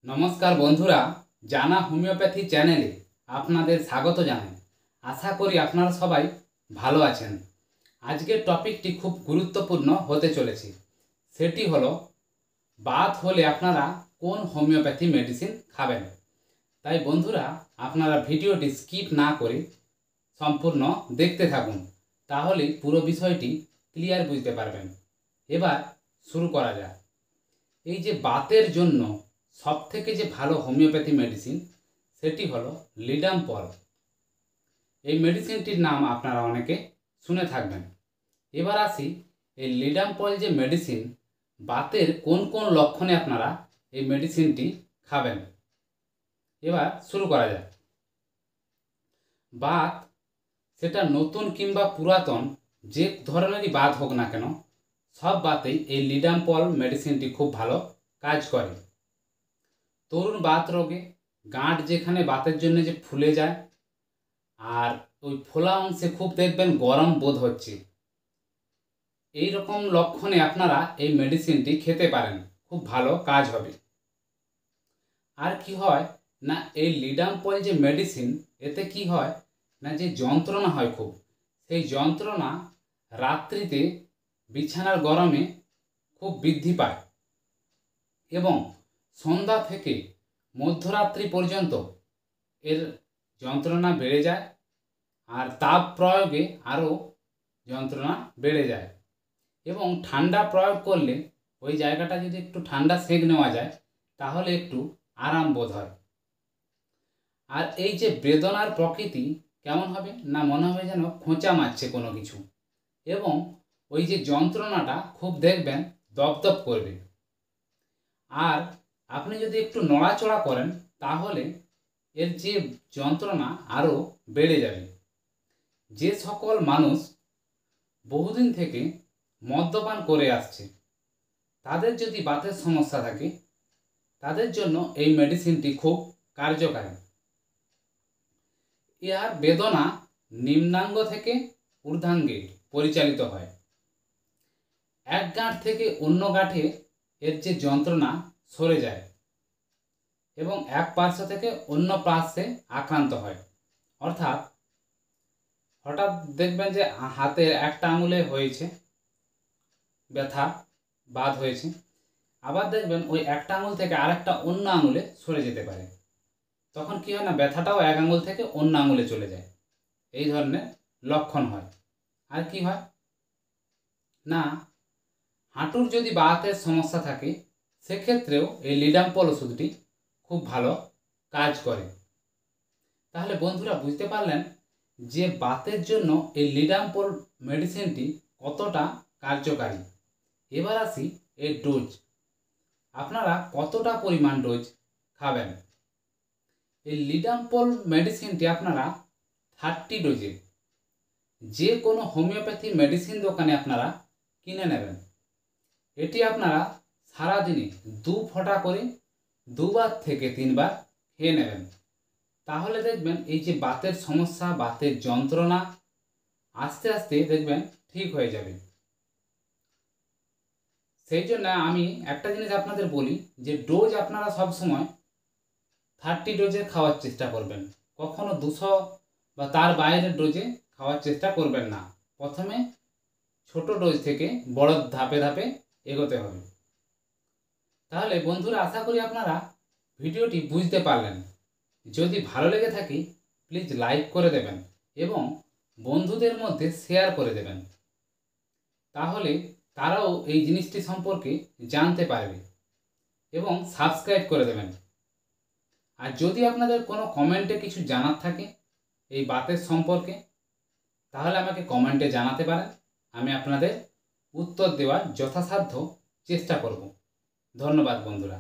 নমস্কার বন্ধুরা, জানা হোমিওপ্যাথি চ্যানেলে আপনাদের স্বাগত জানাই। আশা করি আপনারা সবাই ভালো আছেন। আজকের টপিকটি খুব গুরুত্বপূর্ণ হতে চলেছে। সেটি হলো বাত হলে আপনারা কোন হোমিওপ্যাথি মেডিসিন খাবেন। তাই বন্ধুরা, আপনারা ভিডিওটি স্কিপ না করে সম্পূর্ণ দেখতে থাকুন, তাহলে পুরো বিষয়টি ক্লিয়ার বুঝতে পারবেন। এবার শুরু করা যাক। এই যে বাতের জন্য সবথেকে যে ভালো হোমিওপ্যাথি মেডিসিন সেটি হলো লিডাম্পল। এই মেডিসিনটির নাম আপনারা অনেকে শুনে থাকবেন। এবার আসি, এই লিডাম্পল যে মেডিসিন, বাতের কোন কোন লক্ষণে আপনারা এই মেডিসিনটি খাবেন। এবার শুরু করা যাক। বাত সেটা নতুন কিংবা পুরাতন যে ধরনেরই বাত হোক না কেন, সব বাতেই এই লিডাম্পল মেডিসিনটি খুব ভালো কাজ করে। তরুণ বাত রোগে গাঁট যেখানে বাতের জন্য যে ফুলে যায় আর ওই ফোলা অংশে খুব দেখবেন গরম বোধ হচ্ছে, এই রকম লক্ষণে আপনারা এই মেডিসিনটি খেতে পারেন, খুব ভালো কাজ হবে। আর কি হয় না, এই লিডাম্পল যে মেডিসিন, এতে কি হয় না, যে যন্ত্রণা হয় খুব, সেই যন্ত্রণা রাত্রিতে বিছানার গরমে খুব বৃদ্ধি পায় এবং সন্ধ্যা থেকে মধ্যরাত্রি পর্যন্ত এর যন্ত্রণা বেড়ে যায়। আর তাপ প্রয়োগে আরও যন্ত্রণা বেড়ে যায় এবং ঠান্ডা প্রয়োগ করলে ওই জায়গাটা যদি একটু ঠান্ডা সেঁক নেওয়া যায় তাহলে একটু আরাম বোধ হয়। আর এই যে বেদনার প্রকৃতি কেমন হবে না, মনে হবে যেন খোঁচা মারছে কোনো কিছু, এবং ওই যে যন্ত্রণাটা খুব দেখবেন দপদপ করবে। আর আপনি যদি একটু নড়াচড়া করেন তাহলে এর যে যন্ত্রণা আরও বেড়ে যাবে। যে সকল মানুষ বহুদিন থেকে মদ্যপান করে আসছে, তাদের যদি বাতের সমস্যা থাকে, তাদের জন্য এই মেডিসিনটি খুব কার্যকারী। ইহার বেদনা নিম্নাঙ্গ থেকে ঊর্ধ্বাঙ্গে পরিচালিত হয়। এক গাঁট থেকে অন্য গাঁটে এর যে যন্ত্রণা সরে যায় এবং এক পার্শ্ব থেকে অন্য পার্শ্বে আক্রান্ত হয়। অর্থাৎ হঠাৎ দেখবেন যে হাতের একটা আঙুলে হয়েছে ব্যথা, বাত হয়েছে, আবার দেখবেন ওই একটা আঙুল থেকে আরেকটা অন্য আঙুলে সরে যেতে পারে। তখন কি হয় না, ব্যথাটাও এক আঙুল থেকে অন্য আঙুলে চলে যায়। এই ধরনের লক্ষণ হয়। আর কি হয় না, হাঁটুর যদি বাতের সমস্যা থাকে, সেক্ষেত্রেও এই লিডাম্পল ওষুধটি খুব ভালো কাজ করে। তাহলে বন্ধুরা, বুঝতে পারলেন যে বাতের জন্য এই লিডাম্পল মেডিসিনটি কতটা কার্যকারী। এবার আসি এর ডোজ। আপনারা কতটা পরিমাণ ডোজ খাবেন। এই লিডাম্পল মেডিসিনটি আপনারা 30 ডোজে যে কোনো হোমিওপ্যাথি মেডিসিন দোকানে আপনারা কিনে নেবেন। এটি আপনারা সারাদিনে 2 ফোঁটা করে 2বার থেকে 3বার খেয়ে নেবেন। তাহলে দেখবেন এই যে বাতের সমস্যা, বাতের যন্ত্রণা আস্তে আস্তে দেখবেন ঠিক হয়ে যাবে। সেই জন্য আমি একটা জিনিস আপনাদের বলি, যে ডোজ আপনারা সবসময় 30 ডোজে খাওয়ার চেষ্টা করবেন, কখনো 200 বা তার বাইরের ডোজে খাওয়ার চেষ্টা করবেন না। প্রথমে ছোট ডোজ থেকে বড় ধাপে ধাপে এগোতে হবে। তাহলে বন্ধুরা, আশা করি আপনারা ভিডিওটি বুঝতে পারলেন। যদি ভালো লেগে থাকে প্লিজ লাইক করে দেবেন এবং বন্ধুদের মধ্যে শেয়ার করে দেবেন, তাহলে তারাও এই জিনিসটি সম্পর্কে জানতে পারবে, এবং সাবস্ক্রাইব করে দেবেন। আর যদি আপনাদের কোনো কমেন্টে কিছু জানার থাকে এই বাতের সম্পর্কে, তাহলে আমাকে কমেন্টে জানাতে পারেন। আমি আপনাদের উত্তর দেওয়ার যথাসাধ্য চেষ্টা করব। ধন্যবাদ বন্ধুরা।